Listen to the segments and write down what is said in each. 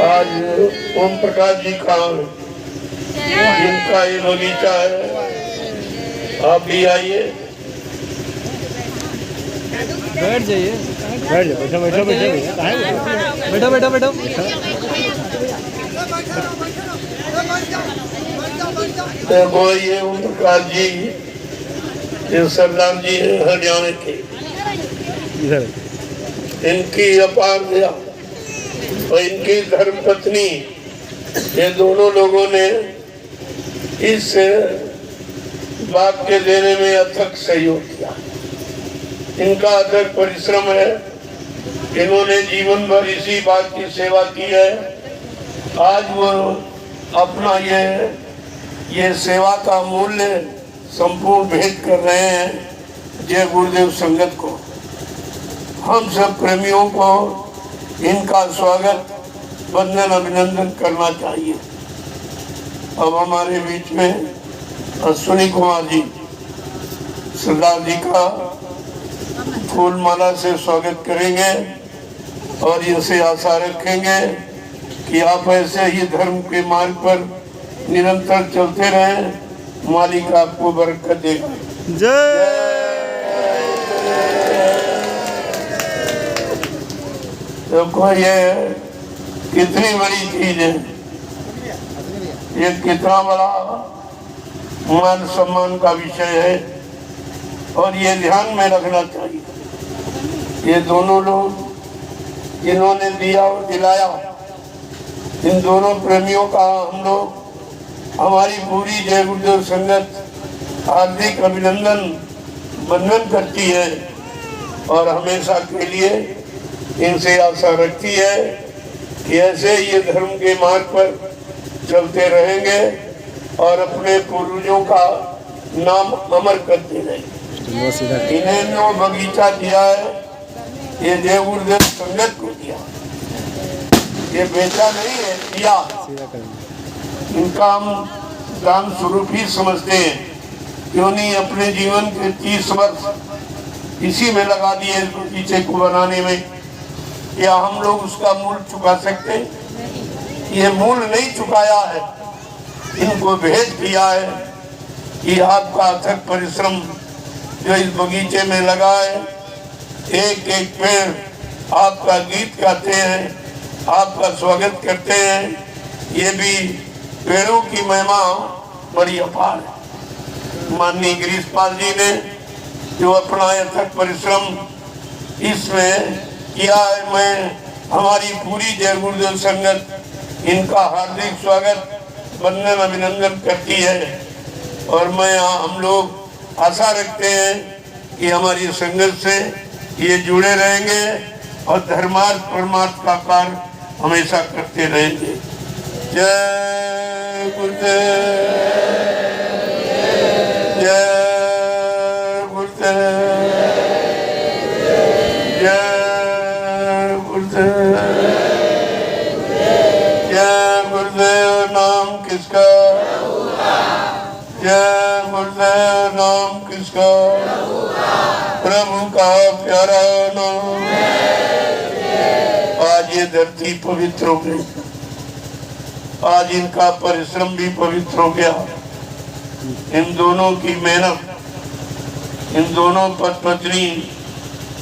आज ओम प्रकाश जी का जिनका ये बगीचा है, आप भी आइए। बैठ जाइए, बैठ जाओ, बैठो बैठो बैठो बैठो बैठो बैठो। देखो ये ओम प्रकाश जी, ये सरदार जी है हरियाणा के, इनकी अपार दया और इनकी धर्म पत्नी, ये दोनों लोगों ने इस बात के देने में अथक सहयोग किया। इनका अथक परिश्रम है, इन्होंने जीवन भर इसी बात की सेवा की है। आज वो अपना ये सेवा का मूल्य संपूर्ण भेंट कर रहे हैं जय गुरुदेव संगत को। हम सब प्रेमियों को इनका स्वागत, वंदन, अभिनंदन करना चाहिए। अब हमारे बीच में अश्विनी कुमार जी सरदार जी का फूल माला से स्वागत करेंगे और इनसे आशा रखेंगे कि आप ऐसे ही धर्म के मार्ग पर निरंतर चलते रहें, मालिक आपको बरकत देगा। जय। देखो ये कितनी बड़ी चीज है, ये कितना बड़ा मान सम्मान का विषय है और ये ध्यान में रखना चाहिए। ये दोनों लोग जिन्होंने दिया और दिलाया, इन दोनों प्रेमियों का हम लोग, हमारी पूरी जय गुरुदेव संगत हार्दिक अभिनंदन वंदन करती है और हमेशा के लिए इनसे आशा रखती है कि ऐसे ये धर्म के मार्ग पर चलते रहेंगे और अपने पूर्वजों का नाम अमर करते रहेंगे। इन्हें जो बगीचा दिया है, ये जय गुरुदेव संगत को दिया, ये बेचा नहीं है, दिया। इनका हम दान स्वरूप ही समझते हैं। क्यों नहीं अपने जीवन के 30 वर्ष इसी में लगा दिए इस बगीचे को बनाने में। क्या हम लोग उसका मूल चुका सकते? ये मूल नहीं चुकाया है, इनको भेंट किया है कि आपका अथक परिश्रम जो इस बगीचे में लगा है, एक एक पेड़ आपका गीत गाते हैं, आपका स्वागत करते हैं। ये भी पेड़ों की महिमा बड़ी अपार है। माननीय गिरीशपाल जी ने जो अपना अथक परिश्रम इसमें किया है, मैं हमारी पूरी जय गुरुदेव संगत इनका हार्दिक स्वागत, वंदन, अभिनंदन करती है। और मैं हम लोग आशा रखते हैं कि हमारी संगत से ये जुड़े रहेंगे और धर्मार्थ परमार्थ का कार्य हमेशा करते रहेंगे। जय गुरुदेव, जय गुरुदेव, जय गुरुदेव, जय गुरुदेव। नाम किसका? जय गुरुदेव। नाम किसका? प्रभु का प्यारा नाम। आज ये धरती पवित्र हो गई, आज इनका परिश्रम भी पवित्र हो गया। इन दोनों की मेहनत, इन दोनों पत्नी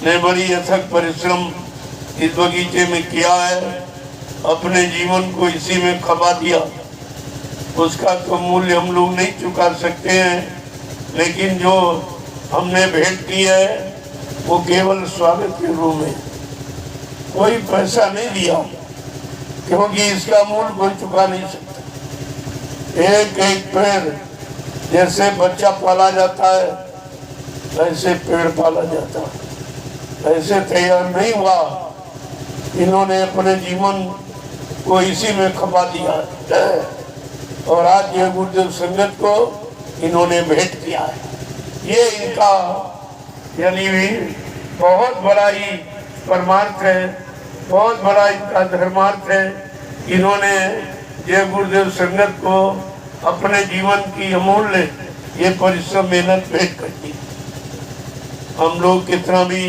ने बड़ी अथक परिश्रम इस बगीचे में किया है, अपने जीवन को इसी में खपा दिया। उसका तो मूल्य हम लोग नहीं चुका सकते हैं, लेकिन जो हमने भेंट की है वो केवल स्वागत के रूप में, कोई पैसा नहीं दिया, क्योंकि इसका मूल्य कोई चुका नहीं सकता। एक एक पेड़ जैसे बच्चा पाला जाता है, ऐसे पेड़ पाला जाता है, ऐसे तैयार नहीं हुआ। इन्होंने अपने जीवन को इसी में खपा दिया है और आज ये गुरुदेव संगत को इन्होंने भेंट किया है। ये इनका यानी भी बहुत बड़ा ही परमार्थ है, बहुत बड़ा इनका धर्मार्थ है। इन्होंने ये गुरुदेव संगत को अपने जीवन की अमूल्य ये परिश्रम मेहनत भेंट कर दी। हम लोग कितना भी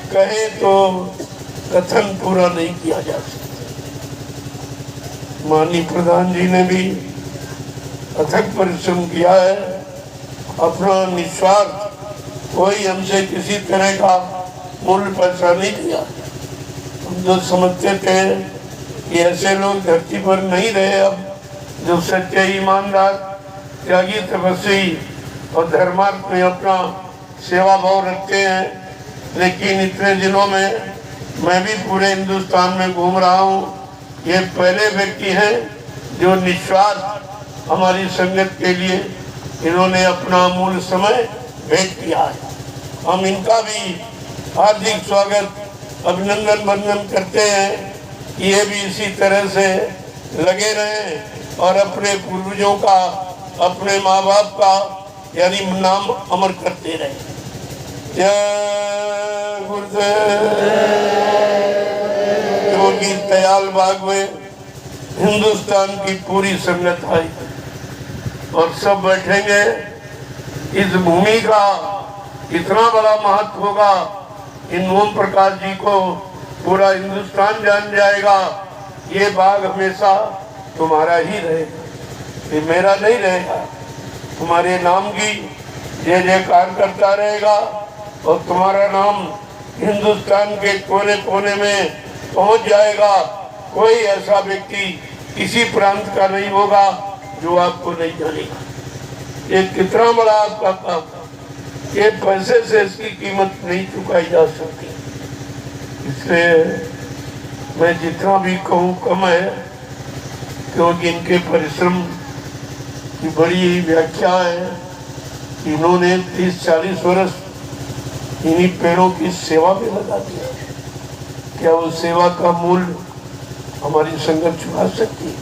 कहे तो कथन पूरा नहीं किया जा सकता। माननीय प्रधान जी ने भी अथक परिश्रम किया है, अपना निस्वार्थ, कोई हमसे किसी तरह का मूल्य पैसा नहीं दिया। हम जो समझते थे कि ऐसे लोग धरती पर नहीं रहे, अब जो सच्चे ईमानदार त्यागी तपस्वी और धर्मार्थ में अपना सेवा भाव रखते हैं। लेकिन इतने दिनों में मैं भी पूरे हिंदुस्तान में घूम रहा हूँ, ये पहले व्यक्ति हैं जो निस्वार्थ हमारी संगत के लिए इन्होंने अपना अमूल्य समय भेंट किया है। हम इनका भी हार्दिक स्वागत, अभिनंदन वंदन करते हैं कि ये भी इसी तरह से लगे रहें और अपने पूर्वजों का, अपने माँ बाप का यानी नाम अमर करते रहे। जय गुरुदेव। योगी दयाल बाग में हिंदुस्तान की पूरी संगत आई और सब बैठेंगे। इस भूमि का इतना बड़ा महत्व होगा, इन ओम प्रकाश जी को पूरा हिंदुस्तान जान जाएगा। ये बाग हमेशा तुम्हारा ही रहेगा, ये मेरा नहीं रहेगा। तुम्हारे नाम की जय जयकार करता रहेगा और तुम्हारा नाम हिंदुस्तान के कोने कोने में पहुंच जाएगा। कोई ऐसा व्यक्ति किसी प्रांत का नहीं होगा जो आपको नहीं जानेगा। ये कितना बड़ा आपका काम, ये पैसे से इसकी कीमत नहीं चुकाई जा सकती। इसलिए मैं जितना भी कहूँ कम है, क्योंकि इनके परिश्रम की बड़ी व्याख्या है। इन्होंने 30-40 वर्ष इन्हीं पेड़ों की सेवा में लगा दिया। क्या वो सेवा का मूल्य हमारी संगत चुका सकती है?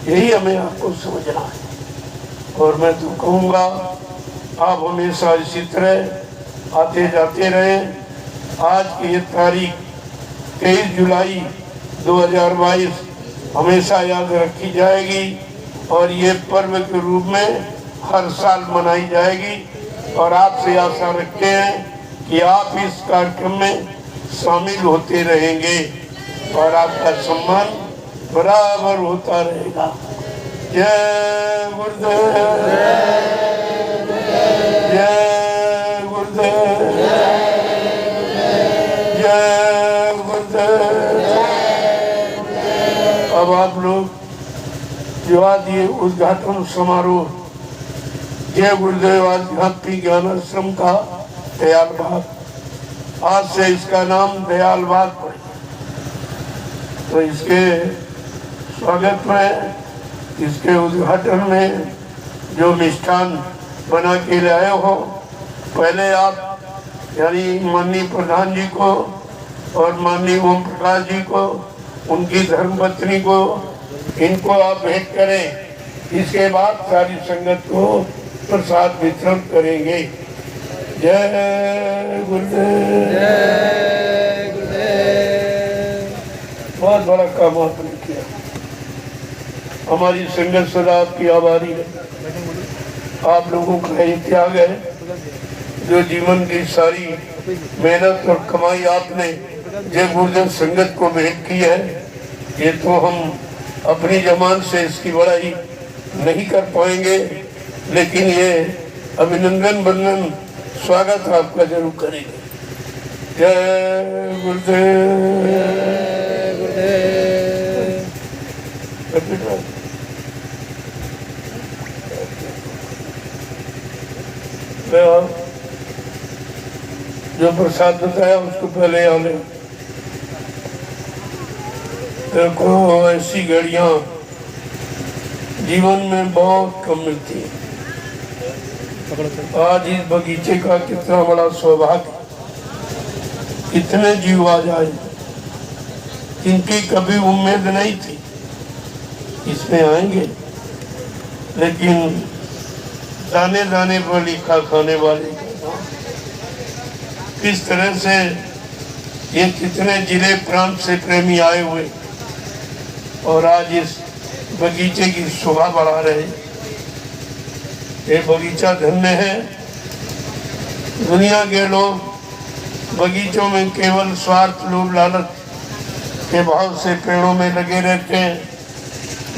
यही हमें आपको समझना है। और मैं तो कहूँगा आप हमेशा इसी तरह आते जाते रहें। आज की ये तारीख 23 जुलाई 2022 हमेशा याद रखी जाएगी और ये पर्व के रूप में हर साल मनाई जाएगी। और आपसे आशा रखते हैं कि आप इस कार्यक्रम में शामिल होते रहेंगे और आपका सम्मान बराबर होता रहेगा। जय गुरुदेव, जय गुरुदेव, जय गुरुदेव। अब आप लोग जो आज ये उद्घाटन समारोह जय गुरुदेव आध्यात्मिक ज्ञान आश्रम का दयाल बाग, आज से इसका नाम दयाल बाग पड़ेगा। तो इसके स्वागत में, इसके उद्घाटन में जो मिष्ठान बना के लाए हो, पहले आप यानी माननीय प्रधान जी को और माननीय ओम प्रकाश जी को, उनकी धर्मपत्नी को, इनको आप भेंट करें। इसके बाद सारी संगत को प्रसाद वितरण करेंगे। जय गुरुदेव, जय गुरुदेव। बहुत बड़ा काम आपने किया। हमारी संगत सदा आपकी आभारी है। आप लोगों का ये त्याग है, जो जीवन की सारी मेहनत और कमाई आपने जय गुरुदेव संगत को भेंट की है। ये तो हम अपनी जबान से इसकी बड़ाई नहीं कर पाएंगे, लेकिन ये अभिनंदन वंदन स्वागत आपका जरूर करेंगे। जय गुरुदेव, जय गुरुदेव। जो प्रसाद बताया उसको पहले आने देखो। ऐसी घड़ियां जीवन में बहुत कम मिलती है। आज इस बगीचे का कितना बड़ा सौभाग्य, कितने जीव आज आए जिनकी कभी उम्मीद नहीं थी इसमें आएंगे, लेकिन दाने दाने पर लिखा खाने वाले किस तरह से ये कितने जिले प्रांत से प्रेमी आए हुए और आज इस बगीचे की शोभा बढ़ा रहे। ये बगीचा धन्य है। दुनिया के लोग बगीचों में केवल स्वार्थ, लोभ, लालच के भाव से पेड़ों में लगे रहते हैं,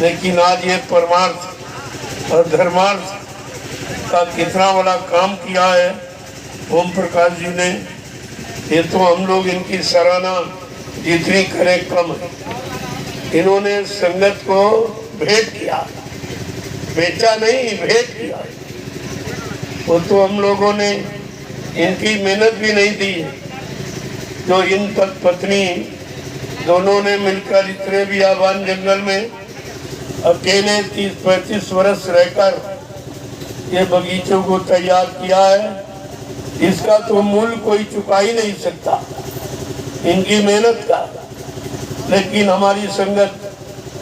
लेकिन आज ये परमार्थ और धर्मार्थ का कितना बड़ा काम किया है ओम प्रकाश जी ने, ये तो हम लोग इनकी सराहना जितनी करें कम है। इन्होंने संगत को भेंट किया, बेचा नहीं, भेंट किया। वो तो हम लोगों ने इनकी मेहनत भी नहीं दी, जो इन पत्नी दोनों ने मिलकर इतने बियाबान जंगल में अकेले 30-35 वर्ष रहकर ये बगीचों को तैयार किया है। इसका तो मूल्य कोई चुका ही नहीं सकता इनकी मेहनत का, लेकिन हमारी संगत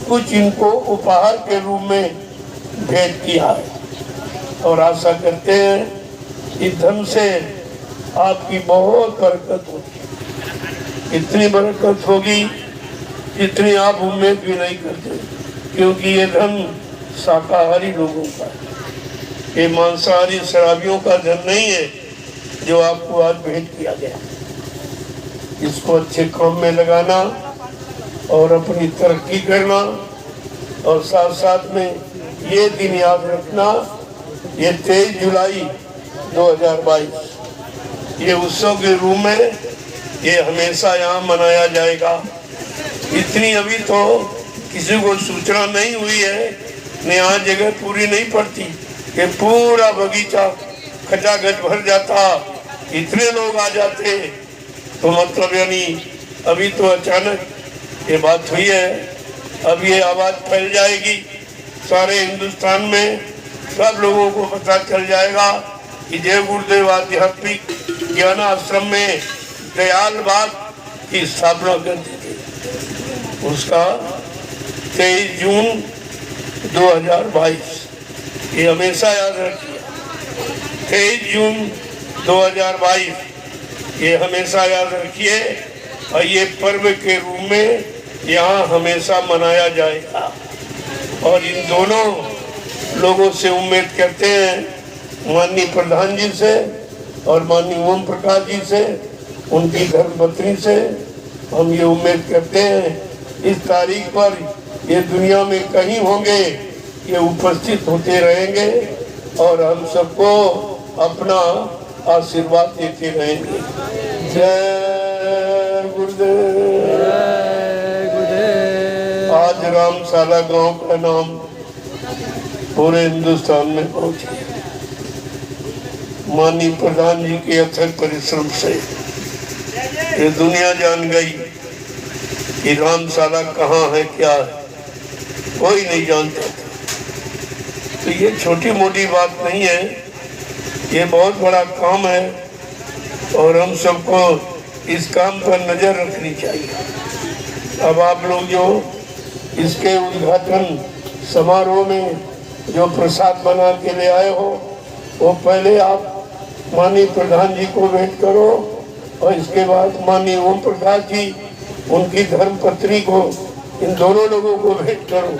कुछ इनको उपहार के रूप में भेंट किया है और आशा करते हैं इस धन से आपकी बहुत बरकत होगी। इतनी बरकत होगी जितनी आप उम्मीद भी नहीं करते, क्योंकि ये धन शाकाहारी लोगों का है, ये मांसाहारी शराबियों का धन नहीं है जो आपको आज भेंट किया गया। इसको अच्छे काम में लगाना और अपनी तरक्की करना, और साथ साथ में ये दिन याद रखना, ये 23 जुलाई 2022 ये उत्सव के रूप में ये हमेशा यहाँ मनाया जाएगा। इतनी अभी तो किसी को सूचना नहीं हुई है, यहाँ जगह पूरी नहीं पड़ती कि पूरा बगीचा खचाखच भर जाता, इतने लोग आ जाते, तो मतलब यानी अभी तो अचानक ये बात हुई है। अब ये आवाज़ फैल जाएगी सारे हिंदुस्तान में, सब लोगों को पता चल जाएगा कि जय गुरुदेव आध्यात्मिक ज्ञान आश्रम में दयाल बाग की स्थापना कर दी थी। उसका 23 जून 2022 ये हमेशा याद रखिए, 23 जून 2022 ये हमेशा याद रखिए, और ये पर्व के रूप में यहाँ हमेशा मनाया जाएगा। और इन दोनों लोगों से उम्मीद करते हैं, माननीय प्रधान जी से और माननीय ओम प्रकाश जी से, उनकी धर्मपत्नी से, हम ये उम्मीद करते हैं इस तारीख पर ये दुनिया में कहीं होंगे, ये उपस्थित होते रहेंगे और हम सबको अपना आशीर्वाद देते रहेंगे। जय गुरुदेव। आज रामशाला गांव का नाम पूरे हिंदुस्तान में पहुंच गया, माननीय प्रधान जी के अथक परिश्रम से ये दुनिया जान गई कि रामशाला कहाँ है, क्या है, कोई नहीं जानता था। तो ये छोटी मोटी बात नहीं है, ये बहुत बड़ा काम है और हम सबको इस काम पर नजर रखनी चाहिए। अब आप लोग जो इसके उद्घाटन समारोह में जो प्रसाद बना के ले आए हो, वो पहले आप माननीय प्रधान जी को भेंट करो और इसके बाद माननीय ओम प्रकाश जी, उनकी धर्मपत्नी को, इन दोनों लोगों को भेंट करो।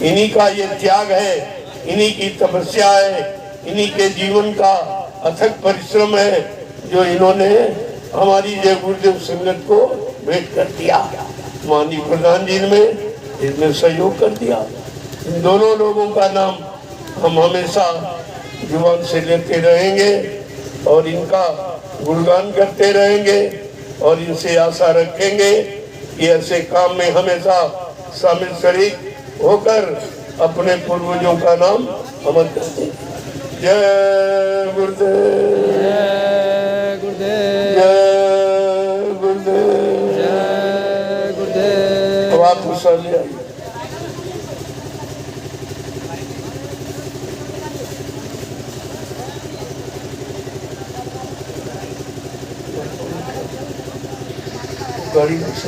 इन्हीं का ये त्याग है, इन्हीं की तपस्या है, इन्हीं के जीवन का अथक परिश्रम है जो इन्होंने हमारी जय गुरुदेव संगत को भेंट कर दिया। माननीय प्रधान जी ने इसमें सहयोग कर दिया। इन दोनों लोगों का नाम हम हमेशा जुबान से लेते रहेंगे और इनका गुणगान करते रहेंगे और इनसे आशा रखेंगे कि ऐसे काम में हमेशा शामिल शरीक होकर अपने पूर्वजों का नाम अमर करते। जय गुरुदेव, जय गुरुदेव, जय गुरुदेव, जय गुरुदेव। अब आप गुस्सा ले आइए। गाड़ी में से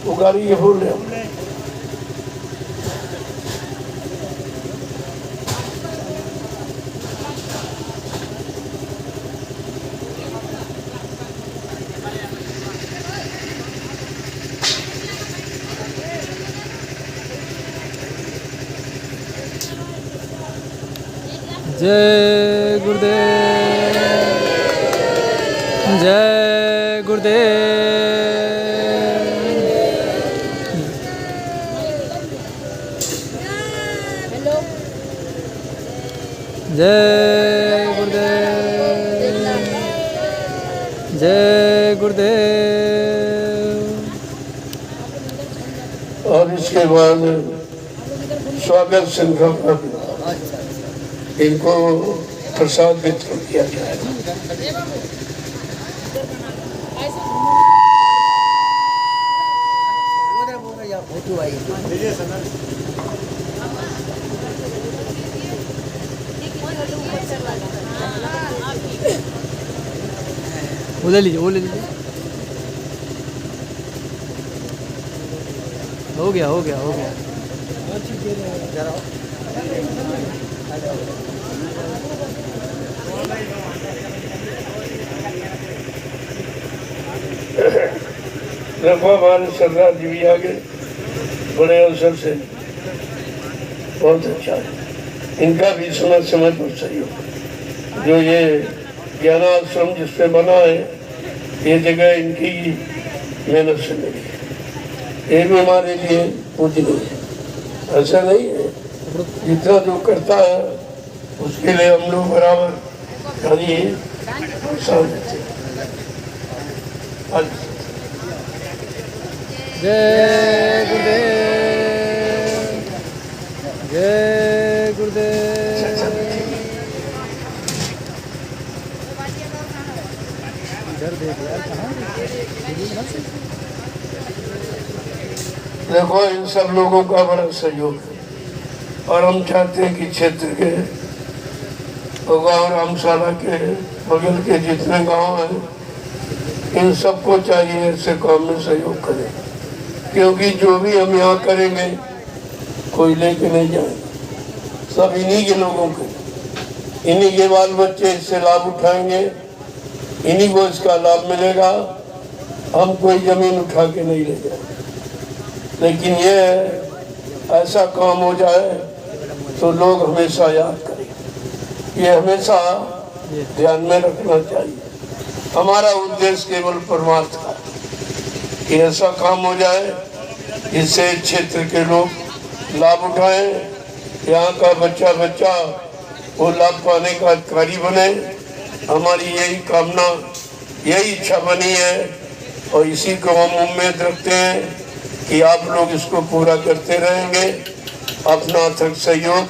वो गाड़ी ये बोल रहे हैं। जय गुरुदेव, जय गुरुदेव। जय गुरुदेव, जय गुरुदेव। और इसके बाद स्वागत संघ पर इनको प्रसाद वितरण किया जाएगा। वो ले लीजिए, वो ले लीजिए। हो गया, हो गया, हो गया। देखो हमारे सरदार जी भी आ गए बड़े अवसर से, बहुत अच्छा है। इनका भी समय पर सहयोग, जो ये ज्ञानाश्रम जिस पे बना है, ये जगह इनकी मेहनत से मिली है। ये भी हमारे लिए पूजनीय है, ऐसा नहीं है। जितना जो करता है उसके लिए हम लोग बराबर साथ देते हैं। जय गुरुदेव, जय गुरुदेव। इधर देख यार, कहाँ देखो इन सब लोगों का बड़ा सहयोग है, और हम चाहते हैं कि क्षेत्र के गाँव रामशाला के बगल के जितने गांव हैं, इन सबको चाहिए ऐसे काम में सहयोग करें, क्योंकि जो भी हम यहाँ करेंगे कोई लेके नहीं जाएगा, सब इन्हीं के लोगों के, इन्हीं के बाल बच्चे इससे लाभ उठाएंगे, इन्हीं को इसका लाभ मिलेगा। हम कोई जमीन उठा के नहीं ले जाएंगे, लेकिन ये ऐसा काम हो जाए तो लोग हमेशा याद करें। ये हमेशा ध्यान में रखना चाहिए। हमारा उद्देश्य केवल परमार्थ का कि ऐसा काम हो जाए जिससे क्षेत्र के लोग लाभ उठाएं, यहाँ का बच्चा बच्चा वो लाभ पाने का अधिकारी बने। हमारी यही कामना, यही इच्छा बनी है, और इसी को हम उम्मीद रखते हैं कि आप लोग इसको पूरा करते रहेंगे, अपना अथक सहयोग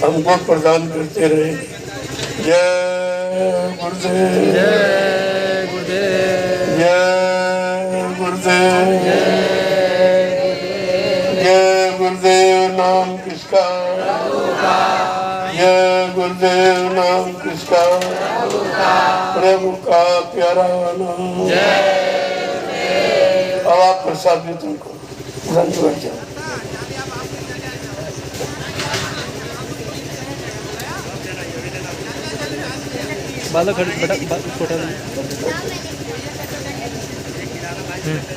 हमको प्रदान करते रहेंगे। जय गुरुदेव, जय गुरुदेव, जय गुरुदेव, जय गुरुदेव। नाम किसका? जय गुरुदेव। नाम किसका? प्रभु का प्यारा नाम। अब आप प्रसाद वितरण को धन्यवाद। बालक बेटा छोटा,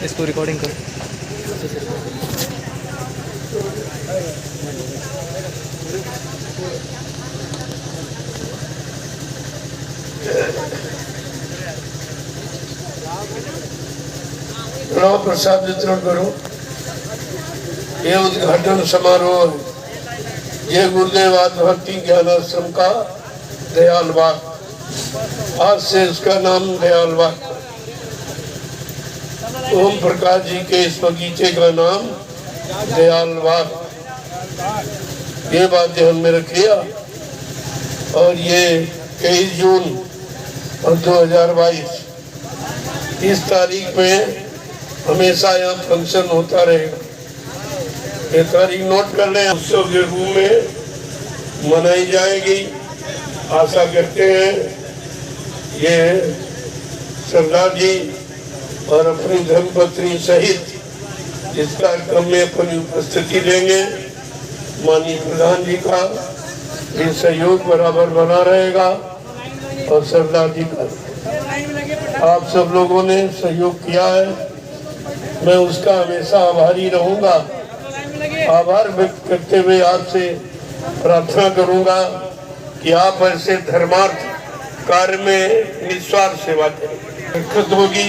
इसको रिकॉर्डिंग करो। प्रसाद वितरण करो। ये उद्घाटन समारोह है। ये गुरुदेव आत्मभक्ति ज्ञानाश्रम का दयाल बाग, आज से इसका नाम दयाल बाग। ओम प्रकाश जी के इस बगीचे का नाम दयाल बाग। ये बात ध्यान में रखिए। और ये 23 जून 2022 इस तारीख में हमेशा यहाँ फंक्शन होता रहेगा। ये तारीख नोट कर लें। उत्सव के रूप में मनाई जाएगी। आशा करते हैं ये सरदार जी और अपनी धर्मपत्नी सहित इस कार्यक्रम में अपनी उपस्थिति देंगे। माननीय प्रधान जी का ये सहयोग बराबर बना रहेगा, और सरदार जी का आप सब लोगों ने सहयोग किया है, मैं उसका हमेशा आभारी रहूंगा। आभार व्यक्त करते हुए आपसे प्रार्थना करूंगा कि आप ऐसे धर्मार्थ कार्य में निस्वार्थ सेवा करें। बरकत होगी,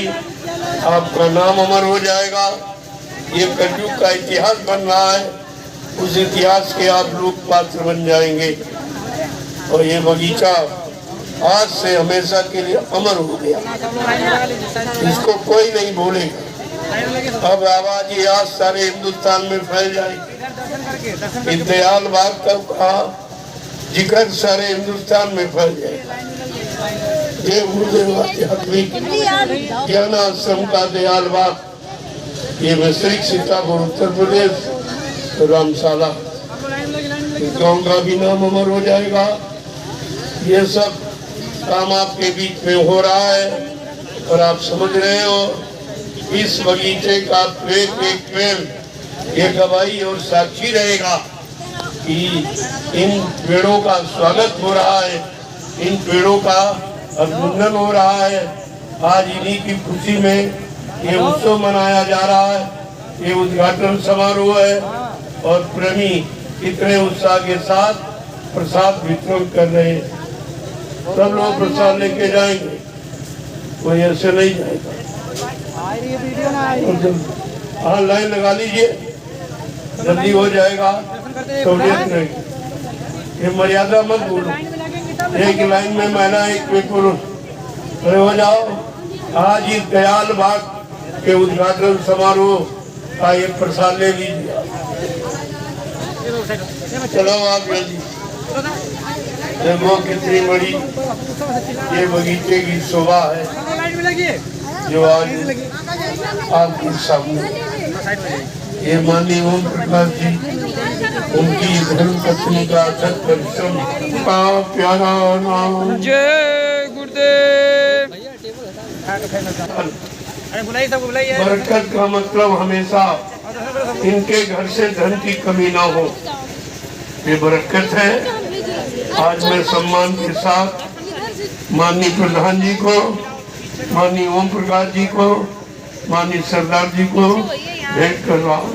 आपका नाम अमर हो जाएगा। ये कलयुग का इतिहास बन रहा है, उस इतिहास के आप लोग पात्र बन जाएंगे। और ये बगीचा आज से हमेशा के लिए अमर हो गया, इसको कोई नहीं भूलेगा। अब आवाज ये आज सारे हिंदुस्तान में फैल जाएगी। दयाल बाग का जिक्र सारे हिंदुस्तान में फैल जाएगा। ये गुरुदेव आध्यात्मिक ज्ञान आश्रम का दयाल बाग, ये मशरिक सीतापुर उत्तर प्रदेश रामशाला, गाँव का भी नाम अमर हो जाएगा। ये सब काम आपके बीच में हो रहा है और आप समझ रहे हो। इस बगीचे का एक एक पेड़ ये गवाही और साक्षी रहेगा कि इन पेड़ों का स्वागत हो रहा है, इन पेड़ों का अभिनंदन हो रहा है। आज इन्हीं की खुशी में ये उत्सव मनाया जा रहा है, ये उद्घाटन समारोह है और प्रेमी इतने उत्साह के साथ प्रसाद वितरण कर रहे हैं। सब लोग प्रसाद लेके जाएंगे, कोई ऐसे नहीं जाएगा। हाँ, लाइन लगा लीजिए, जल्दी हो जाएगा। सहूलियत नहीं, ये मर्यादा मत भूलो। एक लाइन में महिला, एक में पुरुष, खड़े हो जाओ। आज इस दयाल बाग के उद्घाटन समारोह का ये प्रसाद ले लीजिए। चलो आप जल्दी। देखो कितनी बड़ी ये बगीचे की शोभा है जो आज आपके सामने। ये माननीय ओम प्रकाश जी, उनकी धर्म पत्नी का अथक परिश्रम का प्यारा नाम। जय गुरुदेव। बरकत का मतलब हमेशा इनके घर से धन की कमी ना हो, ये बरकत है। आज मैं सम्मान के साथ माननीय प्रधान जी को, माननीय ओम प्रकाश जी को, माननीय सरदार जी को भेंट कर रहा हूँ।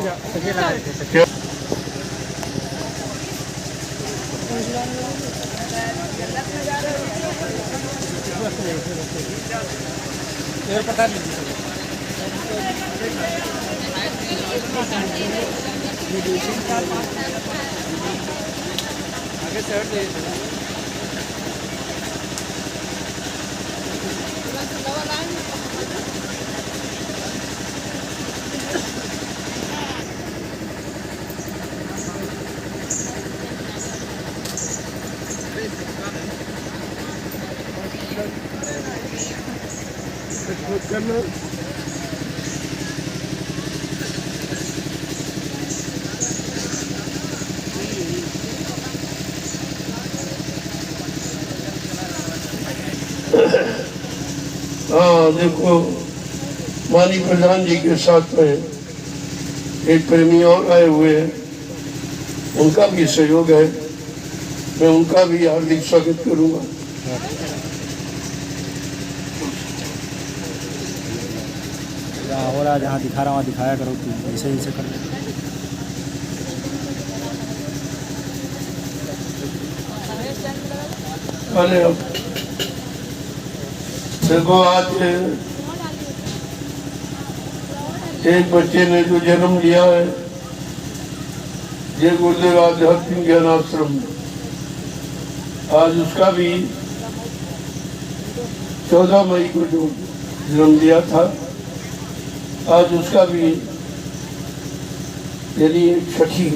हाँ देखो, माननीय प्रधान जी के साथ में एक प्रेमी और आए हुए हैं, उनका भी सहयोग है, मैं उनका भी हार्दिक स्वागत करूंगा। हो रहा जहाँ दिखा रहा वहाँ दिखाया करो, ऐसे ही कर। अरे देखो, आज एक बच्चे ने जो जन्म लिया है, ये गुरुदेव आध्यात्मिक ज्ञान आश्रम, आज उसका भी 14 मई को जो जन्म लिया था, आज उसका भी यानी छठी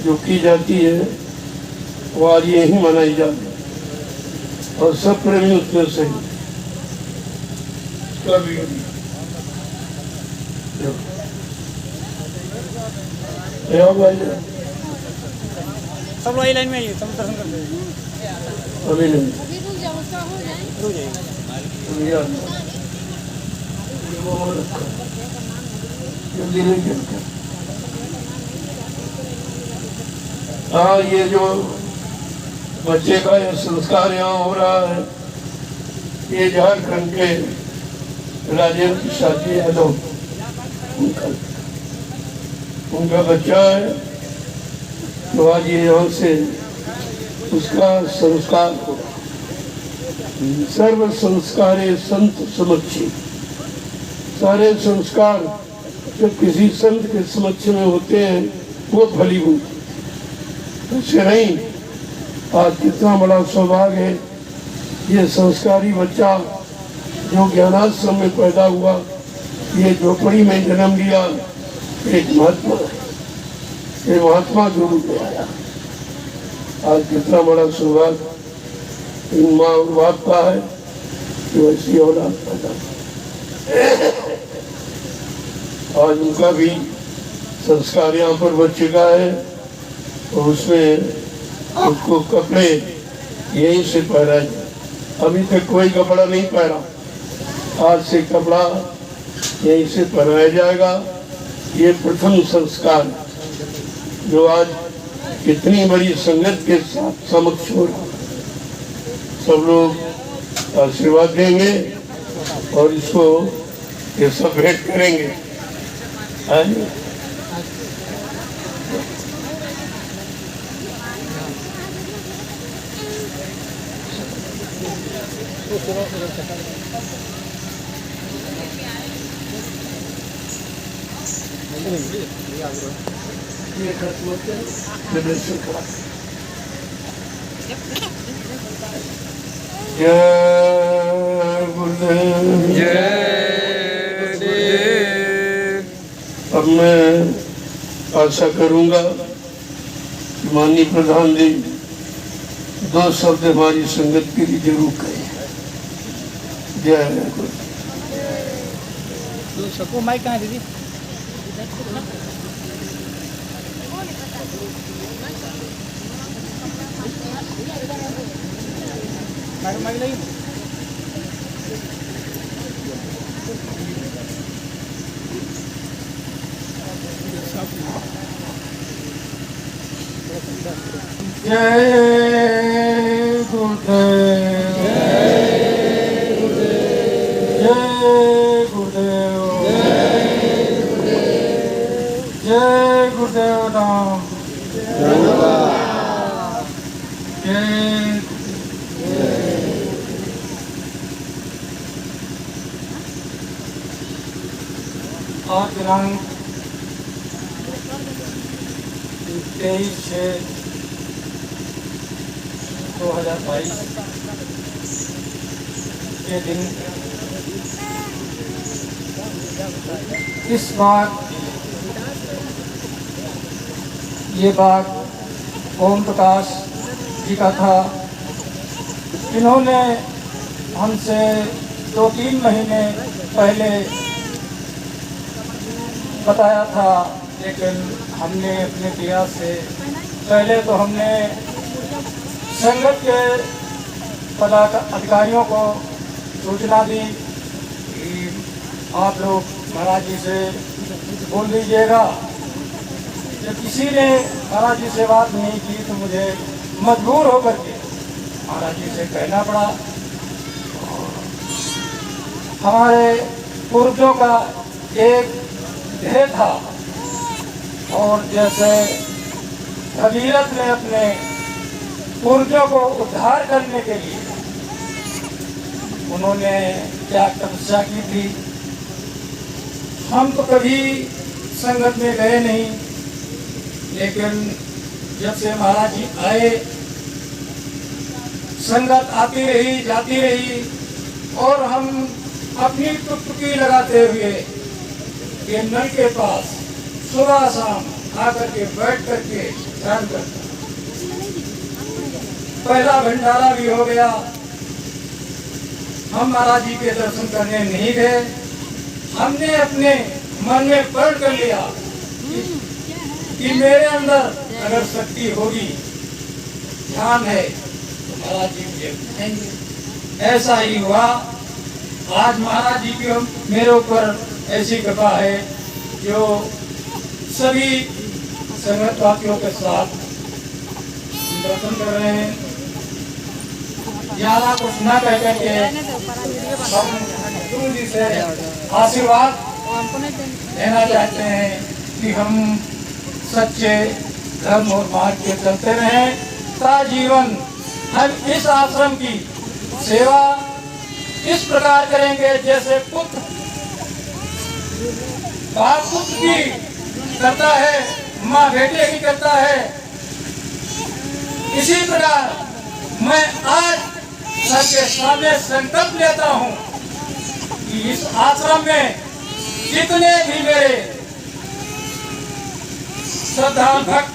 जो की जाती है वो आज यही मनाई जाती है और सब प्रेमी उसमें से कभी सब लोग लाइन में आइए, सब दर्शन करते हैं। अभी नहीं, हाँ, ये जो बच्चे का ये संस्कार यहाँ हो रहा है, ये झारखंड के राजेंद्र प्रसाद यादव, उनका बच्चा है। तो आज ये यहाँ से उसका संस्कार होगा। सर्व संस्कारे संत समक्षी, सारे संस्कार जो किसी संत के समक्ष में होते हैं वो फलीभूत। ऐसे नहीं, आज कितना बड़ा सौभाग्य है, ये संस्कारी बच्चा जो ज्ञानाश्रम में पैदा हुआ, ये झोपड़ी में जन्म लिया, एक महात्मा है, ये महात्मा के रूप में आया। आज कितना बड़ा सौभाग्य इन माँ और बाप का है कि वैसी औलाद पैदा। आज उनका भी संस्कार यहाँ पर बच चुका है और उसमें उसको कपड़े यहीं से पहना जाए। अभी तक कोई कपड़ा नहीं पहना, आज से कपड़ा यहीं से पहनाया जाएगा। ये प्रथम संस्कार जो आज इतनी बड़ी संगत के साथ समक्ष हो रहा, सब लोग आशीर्वाद देंगे और इसको ये सब भेंट करेंगे। जय गुरुदेव। अब मैं आशा करूंगा कि माननीय प्रधान जी 2 शब्द हमारी संगत के लिए जरूर कहें। जय गुरु। सबको माइक कहाँ है दीदी? माइक नहीं। जय गुरुदेव। जय गुरुदेव। जय गुरुदेव राम। जय आज दिनांक 23/6/2022 के दिन इस बार ये बात ओम प्रकाश जी का था। इन्होंने हमसे 2-3 महीने पहले बताया था, लेकिन हमने अपने प्रयास से पहले तो हमने संगत के अधिकारियों को सूचना दी कि आप लोग महाराज जी से बोल दीजिएगा। जब किसी ने महाराज जी से बात नहीं की तो मुझे मजबूर होकर के महाराज जी से कहना पड़ा। हमारे पूर्वजों का एक ध्येय था और जैसे भगीरथ ने अपने पूर्वजों को उद्धार करने के लिए उन्होंने क्या तपस्या की थी। हम तो कभी संगत में गए नहीं, लेकिन जब से महाराज जी आए संगत आती रही जाती रही और हम अपनी टुकटुकी लगाते हुए ये नल के पास सुबह शाम आकर के बैठ करके ध्यान करता। पहला भंडारा भी हो गया। हम महाराज जी के दर्शन करने नहीं गए, हमने अपने मन में प्रण कर लिया कि मेरे अंदर अगर शक्ति होगी, ध्यान है, तो महाराज जी मुझे बताएंगे। ऐसा ही हुआ। आज महाराज जी की मेरे ऊपर ऐसी कृपा है जो सभी संगत वासियों के साथ दर्शन कर रहे हैं। ज्यादा कुछ न कह करके हम गुरु जी से आशीर्वाद लेना चाहते हैं कि हम सच्चे धर्म और मार्ग के चलते रहें जीवन हम इस आश्रम की सेवा इस प्रकार करेंगे जैसे पुत्र बाप पुत्र की करता है, माँ बेटे की करता है। इसी प्रकार मैं आज सबके सामने संकल्प लेता हूँ कि इस आश्रम में जितने भी मेरे श्रद्धालु भक्त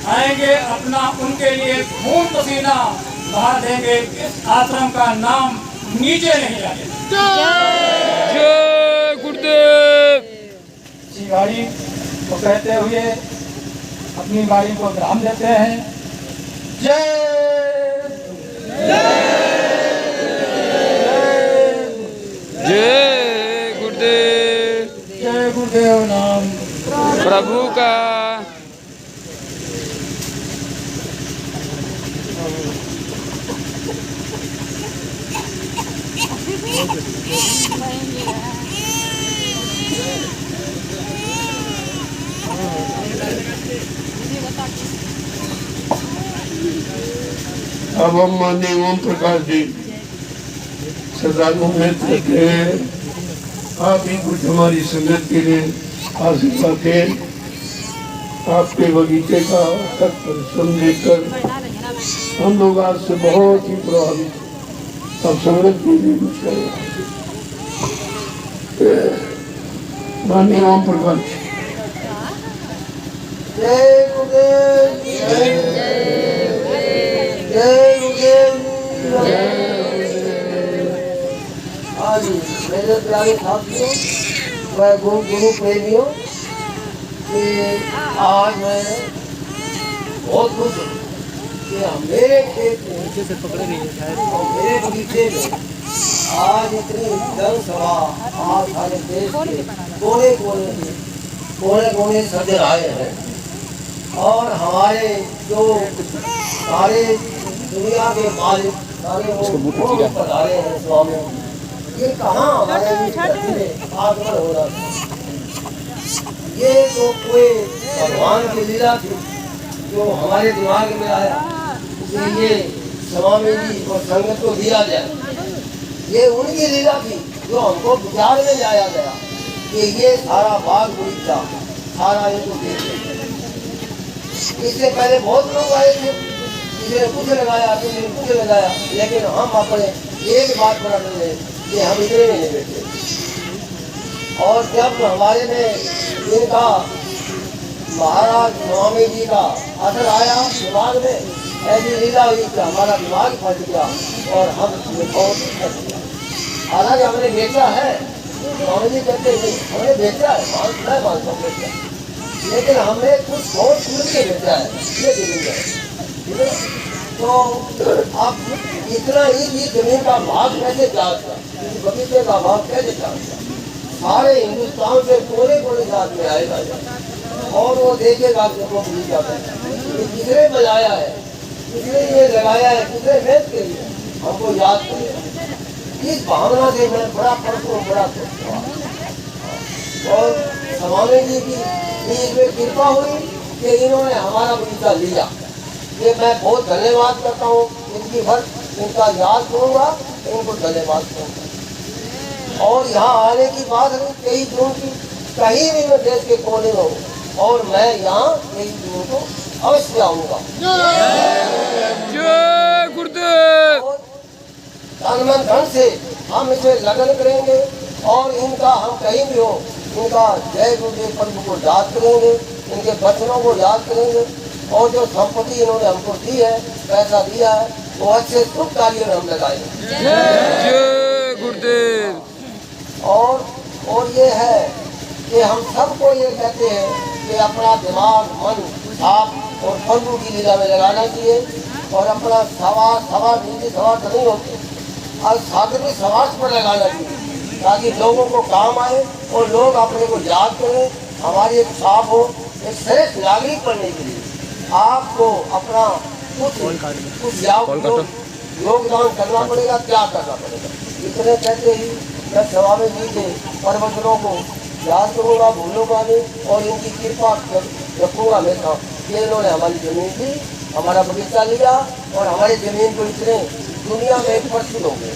आएंगे अपना उनके लिए खून पसीना बहा देंगे। इस आश्रम का नाम नीचे नहीं जाएगा। जय गुरुदेव। इसी गाड़ी को कहते हुए अपनी गाड़ी को विराम देते हैं। जय जय गुरुदेव। जय गुरुदेव नाम प्रभु का। अब हम माननीय ओम प्रकाश जी श्रद्धालु मित्र के आप ही कुछ हमारी संगत के लिए आशीर्वाद दें। आपके बगीचे का तक परिश्रम देखकर हम लोग आज से बहुत ही प्रभावित। अब संगत के लिए कुछ करें। माननीय ओम प्रकाश जी। जय गुरुदेव। जय गुरुदेव। आज मेरे प्यारे साथियों व गुरु प्रेमियों कि आज मैं बहुत खुश हूँ कि मेरे खेत में और मेरे बगीचे में आज इतनी जनसभा आज सारे देश के कोने कोने सजर आए हैं। और हमारे जो सारे दुनिया के मालिक सारे पधारे हैं स्वामी, ये कहाँ हमारे आगमन हो रहा था। ये तो कोई भगवान की लीला थी जो हमारे दिमाग में आया कि ये स्वामी जी और संगत को दिया जाए। ये उनकी लीला थी जो हमको विचार में लाया गया कि ये सारा बाग बगीचा सारा इनको दे। इससे पहले बहुत लोग आए थे, किसी ने कुछ लगाया, किसी ने कुछ लगाया, लेकिन हम अपने एक बात बना रहे कि हम इतने में नहीं बैठे। और जब हमारे में इनका महाराज स्वामी जी का असर आया दिमाग में, ऐसी लीला हुई कि हमारा दिमाग फट गया और हम बहुत फट गया। हालांकि हमने बेचा है, स्वामी जी कहते नहीं हमने बेचा है, मैं मानता हूँ बेचा, लेकिन हमने कुछ बहुत सुन के बेचा है, ये जमीन है। तो आप इतना ही जमीन का भाग कैसे जाता, बगीचे का भाग कैसे जाता, सारे हिंदुस्तान से कोने कोने जात में आएगा और वो देखेगा वो भूल जाता है किसने बजाया है, किसने ये लगाया है, किसने मेहनत के लिए हमको याद करेगा। इस भावना से मैं बड़ा पढ़ता बड़ा सोचता हूँ। और स्वामी जी की इसमें कृपा हुई कि इन्होंने हमारा बगीचा लिया। ये मैं बहुत धन्यवाद करता हूँ इनकी भर, इनका याद करूँगा, इनको धन्यवाद करूँगा। और यहाँ आने की बात नहीं, 23 जून की कहीं भी मैं देश के कोने में हूँ और मैं यहाँ 23 जून को अवश्य आऊँगा। जय गुरुदेव। तन मन धन से हम इसे लगन करेंगे और इनका हम कहीं भी हो इनका जय गुरुदेव पंथ को याद करेंगे, इनके वचनों को याद करेंगे और जो संपत्ति इन्होंने हमको दी है, पैसा दिया है, वो अच्छे शुभ कार्य में हम लगाएंगे। जय गुरुदेव। और ये है कि हम सबको ये कहते हैं कि अपना दिमाग मन साफ और प्रभु की लीला में लगाना चाहिए और अपना सवार निजी सवार तो नहीं होते, और साधु समाज पर लगाना चाहिए ताकि लोगों को काम आए और लोग अपने को याद करें। हमारी एक साफ हो, एक श्रेष्ठ नागरिक बनने के लिए आपको अपना कुछ योगदान करना पड़ेगा, त्याग करना पड़ेगा। इतने कहते ही मैं स्वामी जी के प्रवचनों को याद करूँगा, भूलूंगा नहीं और इनकी कृपा रखूँगा हमेशा कि इन्होंने हमारी जमीन दी हमारा बगीचा लिया और हमारी जमीन को इतने दुनिया में प्रसिद्ध हो गए।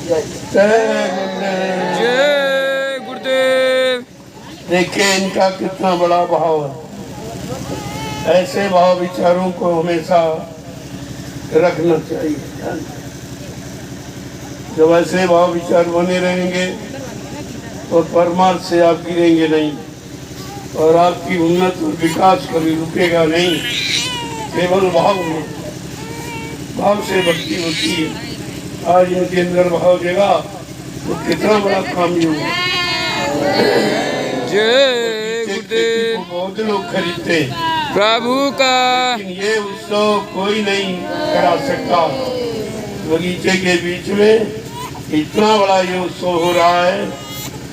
जय जय जय गुरुदेव। देखिए इनका कितना बड़ा भाव है। ऐसे भाव विचारों को हमेशा रखना चाहिए। जब ऐसे भाव विचार बने रहेंगे तो परमार्थ से आप गिरेंगे नहीं और आपकी उन्नत और विकास कभी रुकेगा नहीं। केवल भाव में, भाव से भक्ति होती है। आज इनके अंदर भाव देगा तो कितना बड़ा काम ही होगा। जय गुरुदेव। बहुत लोग खरीदते प्रभु का, लेकिन ये उत्सव कोई नहीं करा सकता। बगीचे के बीच में इतना बड़ा ये उत्सव हो रहा है,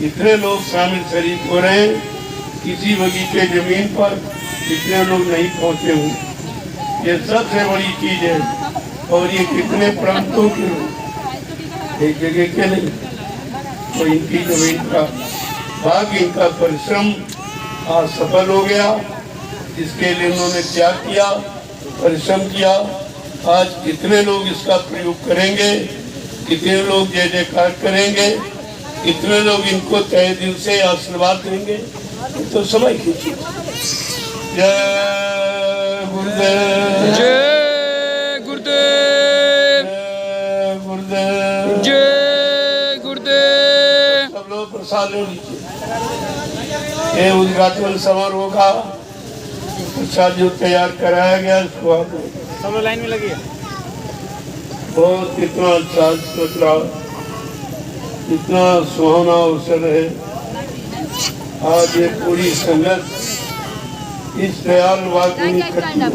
इतने लोग शामिल शरीक हो रहे हैं। किसी बगीचे जमीन पर इतने लोग नहीं पहुंचे हुए। ये सबसे बड़ी चीज है। और ये कितने प्रांतों के लोग, एक जगह के नहीं। तो इनकी जमीन का भाग, इनका परिश्रम आज सफल हो गया। इसके लिए उन्होंने त्याग किया, परिश्रम किया। आज कितने लोग इसका प्रयोग करेंगे, कितने लोग जय जयकार करेंगे, कितने लोग इनको तहे दिल से आशीर्वाद देंगे। तो समय खींचिए। जय गुरुदेव। जय गुरुदेव। जय गुरुदेव। जय गुरुदेव। सब लोग प्रसाद ले लीजिए। ये उद्घाटन समारोह का प्रसाद जो तैयार कराया गया उसको आप सब लोग लाइन में लगी है। बहुत कितना अच्छा सोच रहा, इतना सुहावना अवसर है। आज ये पूरी संगत इस दयाल बाग में इकट्ठी हुई।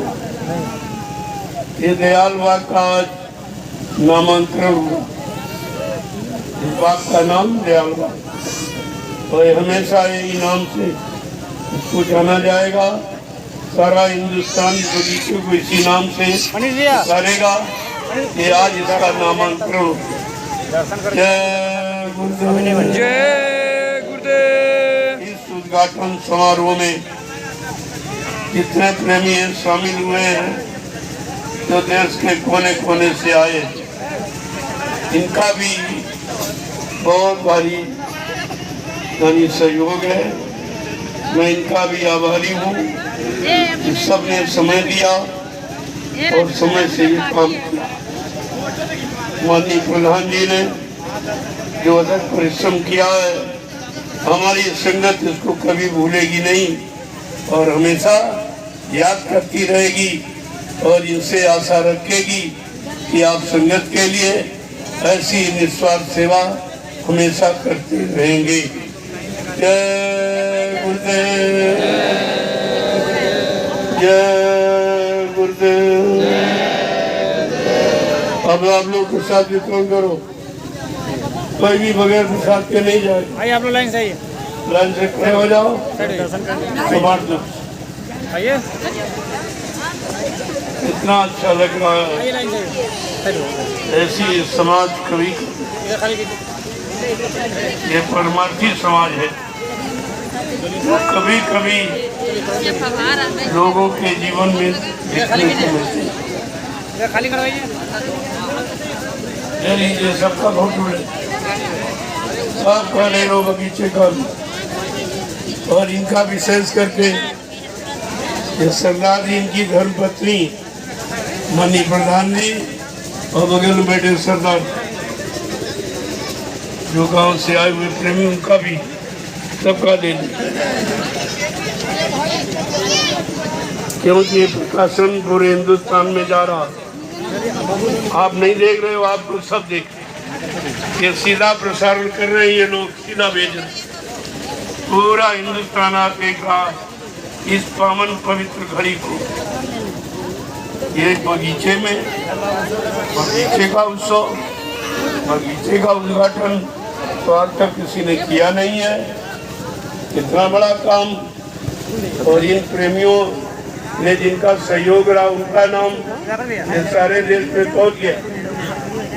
ये दयाल बाग का आज नामांतरण हुआ। इस बाग का नाम दयाल बाग, और हमेशा यही नाम से इसको जाना जाएगा। सारा हिंदुस्तान इस बगीचे को इसी नाम से पुकारेगा। ये आज इसका नामांतरण। जय गुरुदेव। जय गुरुदेव। इस उद्घाटन समारोह में जितने प्रेमी शामिल हुए हैं, जो देश के कोने कोने से आए, इनका भी बहुत भारी धनी सहयोग है। मैं इनका भी आभारी हूँ। इस सब ने समय दिया और समय से ये काम किया। माननीय प्रधान जी ने जो अथक परिश्रम किया है, हमारी संगत इसको कभी भूलेगी नहीं और हमेशा याद करती रहेगी और इनसे आशा रखेगी कि आप संगत के लिए ऐसी निस्वार्थ सेवा हमेशा करते रहेंगे। जय गुरुदेव। जय गुरुदेव। अब आप लोग प्रसाद वितरण करो। कोई भी बगैर प्रसाद के नहीं जाए। आइए आप लोग लाइन से आइए। लाइन से खड़े हो जाओ। दर्शन तो बांट दो। आइए। इतना अच्छा लग रहा है। आइए लाइन से। ऐसी समाज कभी, ये परमार्थी समाज है। कभी कभी लोगों के जीवन में देखने को मिलती है। खाली करवाइए। ले लीजिए, सबका फोटो ले, सबका ले लो बगीचे का। और इनका विशेष करके ये सरदार जी, इनकी धर्मपत्नी माननीय प्रधान जी, और बगल में बैठे सरदार जो गांव से आए हुए प्रेमी, उनका भी सबका दे दी। क्योंकि ये प्रकाशन पूरे हिंदुस्तान में जा रहा। आप नहीं देख रहे हो, आप लोग सब देख रहे। ये सीधा प्रसारण कर रहे हैं, ये लोग सीधा भेज रहे। पूरा हिंदुस्तान आकेगा इस पावन पवित्र घड़ी को। ये बगीचे में, बगीचे का उत्सव, बगीचे का उद्घाटन तो आज तक किसी ने किया नहीं है। इतना बड़ा काम, और इन प्रेमियों ने जिनका सहयोग रहा, उनका नाम ये सारे देश में पहुंच गया।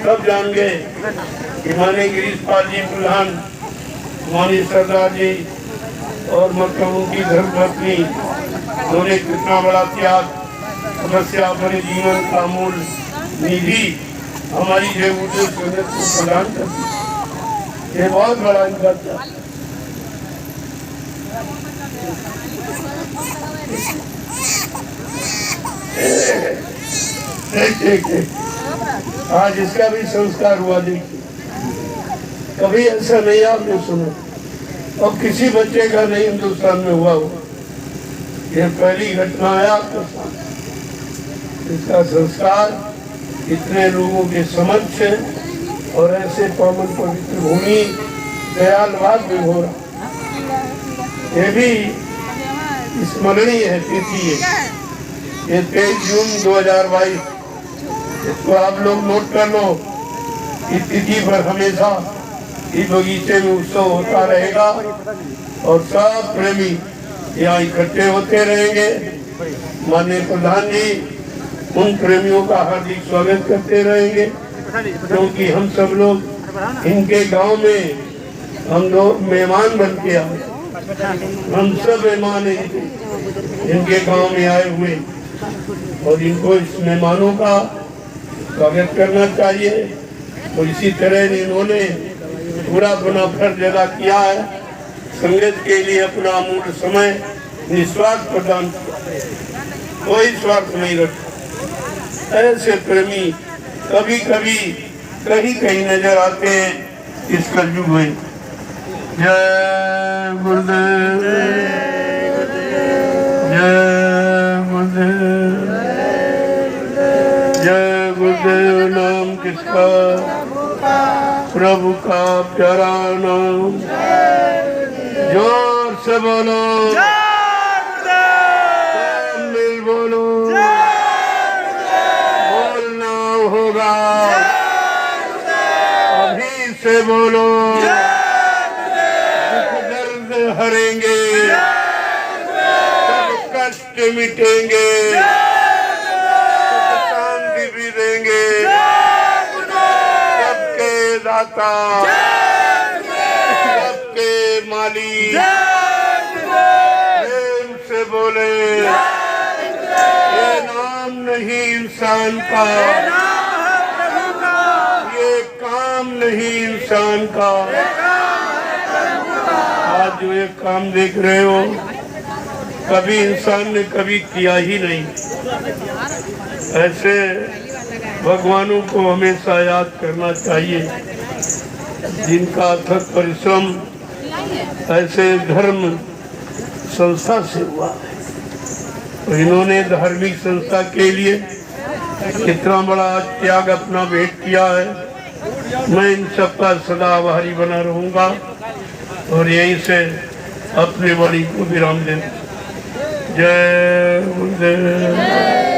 सब जान गए कि माननीय गिरीशपाल जी प्रधान, माननीय सरदार जी और मतलब उनकी धर्मपत्नी, उन्होंने कितना बड़ा त्याग, तपस्या अपने जीवन का मूल निधि हमारी देवूते सुनत को प्रदान करती। ये बहुत बड़ा इनका त्याग। आज इसका भी संस्कार हुआ। देखिए, कभी ऐसा नहीं आपने सुना और किसी बच्चे का नहीं हिंदुस्तान में हुआ हो। ये पहली घटना है आपके सामने। इसका संस्कार इतने लोगों के समक्ष है और ऐसे पावन पवित्र भूमि दयालबाग में हो रहा। ये भी स्मरणीय है, तिथि है। ये 23 जून 2022। इसको आप लोग नोट कर लो। इस तिथि पर हमेशा इस बगीचे में उत्सव होता रहेगा और सब प्रेमी यहाँ इकट्ठे होते रहेंगे। माननीय प्रधान जी उन प्रेमियों का हार्दिक स्वागत करते रहेंगे, क्योंकि हम सब लोग इनके गांव में हम लोग मेहमान बन के आए। हम सब मेहमान इनके गांव में आए हुए और इनको इस मेहमानों का स्वागत करना चाहिए। और इसी तरह इन्होंने पूरा अपना फर्ज अदा किया है। संगत के लिए अपना अमूल्य समय निस्वार्थ प्रदान किया, कोई स्वार्थ नहीं रखा। ऐसे प्रेमी कभी कभी कहीं कहीं नजर आते हैं इस कलयुग में। जय गुरुदेव, जय गुरुदेव, जय गुरुदेव। नाम किसका? प्रभु का प्यारा नाम। जोर से बोलो, मिल बोलो, बोलना होगा। अभी से बोलो, दुख दर्द हरेंगे, सब कष्ट मिटेंगे, शांति भी देंगे। सबके दाता, सबके मालिक, प्रेम से बोले। ये नाम नहीं इंसान का, ये काम नहीं इंसान का। आज जो ये काम देख रहे हो, कभी इंसान ने कभी किया ही नहीं। ऐसे भगवानों को हमेशा याद करना चाहिए, जिनका अथक परिश्रम ऐसे धर्म संस्था से हुआ है। तो इन्होंने धार्मिक संस्था के लिए कितना बड़ा त्याग अपना भेंट किया है। मैं इन सबका सदा आभारी बना रहूंगा और यहीं से अपने वाणी को विराम दें। जय गुरुदेव।